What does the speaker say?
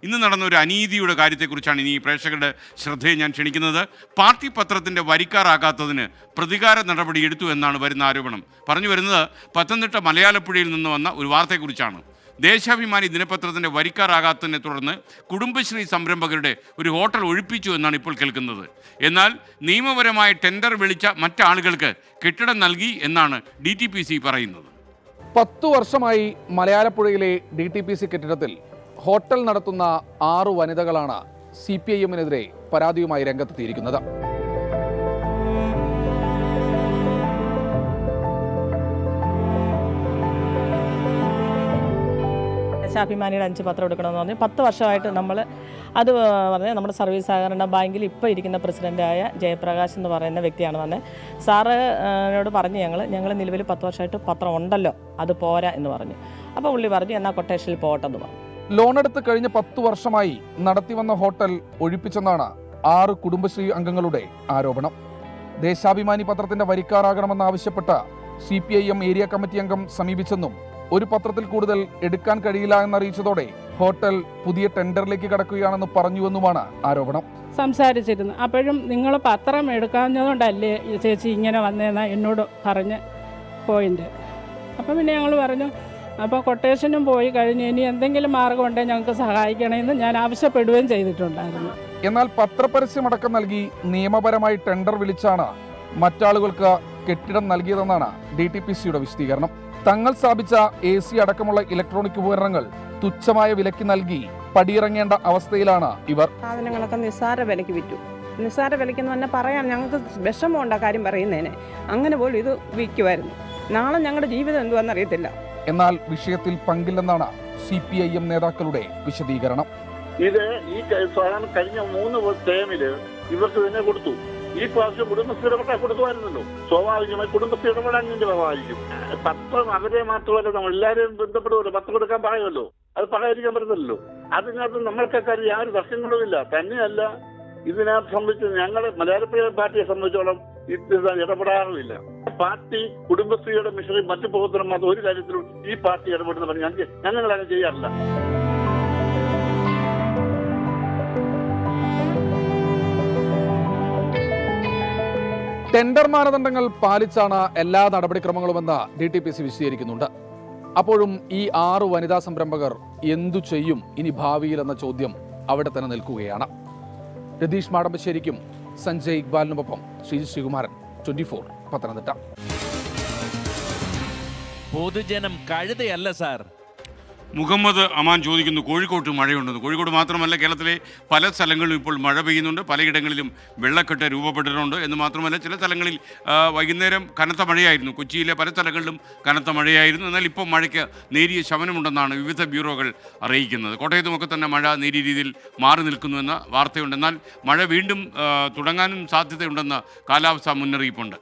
ഇന്ന് നടന്ന ഒരു അനീതിയുടെ കാര്യത്തെക്കുറിച്ചാണ് ഇനി പ്രേക്ഷകരുടെ ശ്രദ്ധയെ ഞാൻ ക്ഷണിക്കുന്നത്. പാർട്ടി പത്രത്തിൻ്റെ വരിക്കാറാകാത്തതിന് പ്രതികാര നടപടി എടുത്തു എന്നാണ് വരുന്ന ആരോപണം. പറഞ്ഞു വരുന്നത് പത്തനംതിട്ട മലയാളപ്പുഴയിൽ നിന്ന് വന്ന ഒരു വാർത്തയെക്കുറിച്ചാണ്. ദേശാഭിമാനി ദിനപത്രത്തിൻ്റെ വരിക്കാറാകാത്തതിനെ തുടർന്ന് കുടുംബശ്രീ സംരംഭകരുടെ ഒരു ഹോട്ടൽ ഒഴിപ്പിച്ചു എന്നാണ് ഇപ്പോൾ കേൾക്കുന്നത്. എന്നാൽ നിയമപരമായ ടെൻഡർ വിളിച്ച മറ്റാളുകൾക്ക് കെട്ടിടം നൽകി എന്നാണ് DTPC പറയുന്നത്. 10 വർഷമായി മലയാളപ്പുഴയിലെ DTPC കെട്ടിടത്തിൽ ഹോട്ടൽ നടത്തുന്ന 6 വനിതകളാണ് CPIMനെതിരെ പരാതിയുമായി രംഗത്തെത്തിയിരിക്കുന്നത്. ദേശാഭിമാനിയുടെ 5 പത്രം എടുക്കണമെന്ന് പറഞ്ഞ് 10 വർഷമായിട്ട് നമ്മൾ അത് പറഞ്ഞ് നമ്മുടെ സർവീസ് സഹകരണ ബാങ്കിൽ ഇപ്പോൾ ഇരിക്കുന്ന പ്രസിഡൻ്റായ ജയപ്രകാശ് എന്ന് പറയുന്ന വ്യക്തിയാണ് വന്നത്. സാറിനോട് പറഞ്ഞ് ഞങ്ങൾ നിലവിൽ 10 വർഷമായിട്ട് പത്രം ഉണ്ടല്ലോ, അത് പോരാ എന്ന് പറഞ്ഞു. അപ്പോൾ പുള്ളി പറഞ്ഞു എന്നാൽ കൊട്ടേഷനിൽ പോകട്ടെന്ന് പറഞ്ഞു. ലോണെടുത്ത് കഴിഞ്ഞ 10 വർഷമായി നടത്തിവന്ന ഹോട്ടൽ ഒഴിപ്പിച്ചെന്നാണ് 6 കുടുംബശ്രീ അംഗങ്ങളുടെ ആരോപണം. ദേശാഭിമാനി പത്രത്തിന്റെ വരിക്കാറാകണമെന്നാവശ്യപ്പെട്ട CPIM ഏരിയ കമ്മിറ്റി അംഗം സമീപിച്ചെന്നും ഒരു പത്രത്തിൽ കൂടുതൽ എടുക്കാൻ കഴിയില്ല എന്നറിയിച്ചതോടെ ഹോട്ടൽ പുതിയ ടെൻഡറിലേക്ക് കടക്കുകയാണെന്ന് പറഞ്ഞുവെന്നുമാണ് ആരോപണം. സംസാരിച്ചിരുന്നു. അപ്പോഴും നിങ്ങൾ പത്രം എടുക്കാഞ്ഞതുകൊണ്ടല്ലേ ചേച്ചി ഇങ്ങനെ വന്നതെന്നാ എന്നോട് പറഞ്ഞ് പോയിന്റ്. അപ്പം പിന്നെ ഞങ്ങൾ പറഞ്ഞു അപ്പോൾ കൊട്ടേഷനും പോയി കഴിഞ്ഞ് ഇനി എന്തെങ്കിലും മാർഗം ഉണ്ടെങ്കിൽ ഞങ്ങൾക്ക് സഹായിക്കണമെന്ന് ഞാൻ ആവശ്യപ്പെടുകയും ചെയ്തിട്ടുണ്ടായിരുന്നു. എന്നാൽ പത്രപരസ്യമടക്കം നൽകി നിയമപരമായി ടെൻഡർ വിളിച്ചാണ് മറ്റാളുകൾക്ക് കെട്ടിടം നൽകിയതെന്നാണ് DTPCയുടെ വിശദീകരണം. തങ്ങൾ സ്ഥാപിച്ച AC അടക്കമുള്ള ഇലക്ട്രോണിക് ഉപകരണങ്ങൾ തുച്ഛമായ വിലയ്ക്ക് നൽകി പടിയിറങ്ങേണ്ട അവസ്ഥയിലാണ് ഇവർ. സാധനങ്ങളൊക്കെ നിസ്സാര വിലയ്ക്ക് വിറ്റു. നിസ്സാര വിലയ്ക്കെന്ന് പറഞ്ഞാൽ പറയാം, ഞങ്ങൾക്ക് വിഷമമുണ്ട് ആ കാര്യം പറയുന്നതിന്. അങ്ങനെ പോലും ഇത് വിൽക്കുമായിരുന്നു. നാളെ ഞങ്ങളുടെ ജീവിതം എന്തുവാണെന്നറിയത്തില്ല. എന്നാൽ വിഷയത്തിൽ പങ്കില്ലെന്നാണ് CPIM നേതാക്കളുടെ വിശദീകരണം. ഇത് ഈ സാധാരണ കഴിഞ്ഞ 3 ടേമില് ഇവർക്ക് തന്നെ കൊടുത്തു. ഈ പ്രാവശ്യം കുടുംബശ്രീ ഇടപെട്ടാൽ കൊടുക്കുമായിരുന്നല്ലോ. സ്വാഭാവികമായി കുടുംബശ്രീ ഇടപെടാൻ ആയിരിക്കും. പത്രം അവരെ മാത്രമല്ല, നമ്മൾ എല്ലാവരെയും ബന്ധപ്പെടുമല്ലോ. പത്രം കൊടുക്കാൻ പറയുമല്ലോ, അത് പറയാതിരിക്കാൻ പറ്റത്തില്ലല്ലോ. അതിനകത്ത് നമ്മൾക്കൊക്കെ യാതൊരു തർക്കങ്ങളുമില്ല. തന്നെയല്ല, ഇതിനകത്ത് സംബന്ധിച്ച് ഞങ്ങളുടെ മലയാളപ്പുഴ പാർട്ടിയെ സംബന്ധിച്ചോളം ഇത് ഇടപെടാറുമില്ല. പാർട്ടി കുടുംബശ്രീയുടെ മിഷണറി മറ്റു പ്രവർത്തനം മാത്രം ഒരു കാര്യത്തിലും ഈ പാർട്ടി ഇടപെടുന്ന പറഞ്ഞ് ഞങ്ങൾ അങ്ങനെ ചെയ്യാറില്ല. ടെൻഡർ മാനദണ്ഡങ്ങൾ പാലിച്ചാണ് എല്ലാ നടപടിക്രമങ്ങളുമെന്ന് DTPC വിശദീകരിക്കുന്നുണ്ട്. അപ്പോഴും ഈ 6 വനിതാ സംരംഭകർ എന്തു ചെയ്യും ഇനി ഭാവിയിൽ എന്ന ചോദ്യം അവിടെ തന്നെ നിൽക്കുകയാണ്. രതീഷ് മാടമ്പശ്ശേരിക്കും സഞ്ജയ് ഇക്ബാലിനുമൊപ്പം ശ്രീകുമാരൻ, 24 പത്തനംതിട്ട. പൊതുജനം കഴുതയല്ല സാർ. മുഹമ്മദ് അമാൻ ചോദിക്കുന്നു, കോഴിക്കോട്ട് മഴയുണ്ടെന്ന്. കോഴിക്കോട് മാത്രമല്ല, കേരളത്തിലെ പല സ്ഥലങ്ങളിലും ഇപ്പോൾ മഴ പെയ്യുന്നുണ്ട്. പലയിടങ്ങളിലും വെള്ളക്കെട്ട് രൂപപ്പെട്ടിട്ടുണ്ട്. എന്ന് മാത്രമല്ല, ചില സ്ഥലങ്ങളിൽ വൈകുന്നേരം കനത്ത മഴയായിരുന്നു. കൊച്ചിയിലെ പല സ്ഥലങ്ങളിലും കനത്ത മഴയായിരുന്നു. എന്നാൽ ഇപ്പോൾ മഴയ്ക്ക് നേരിയ ശമനമുണ്ടെന്നാണ് വിവിധ ബ്യൂറോകൾ അറിയിക്കുന്നത്. കോട്ടയത്തുമൊക്കെ തന്നെ മഴ നേരിയ രീതിയിൽ മാറി നിൽക്കുന്നുവെന്ന വാർത്തയുണ്ട്. എന്നാൽ മഴ വീണ്ടും തുടങ്ങാനും സാധ്യതയുണ്ടെന്ന് കാലാവസ്ഥാ മുന്നറിയിപ്പുണ്ട്.